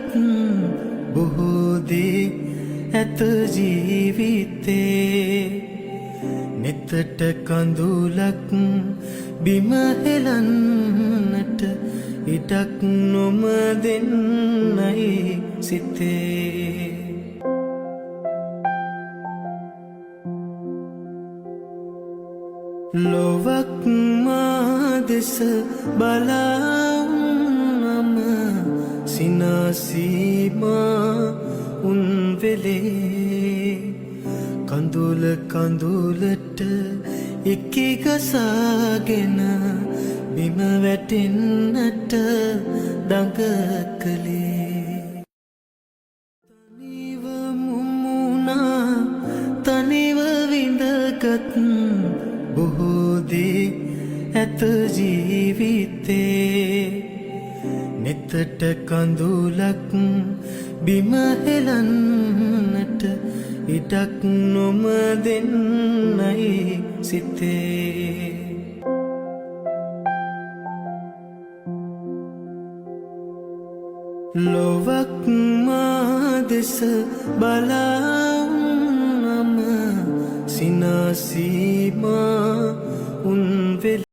ගත් බොහෝ දේ ඇත ජීවිතේ නෙතට කඳුලක් බිම හෙලන්නට ඉඩක් නොම දෙන්නයි සිතේ ලොවක් මා දෙස බලාම සිනාසීමා උන් වෙලේ කඳුල කඳුලට එකි ගසාගෙන බිම වැටෙන්නට දඟ කළේ තනිව මුමුණා තනිව විඳගත් බොහෝ දේ ඇත ජීවිතේ නෙතට කඳුලක් බිම හෙලන්නට ඉඩක් නොම දෙන්නයි සිතේ ලොවක් මා දෙස බලාම සිනාසීමා උන් වෙල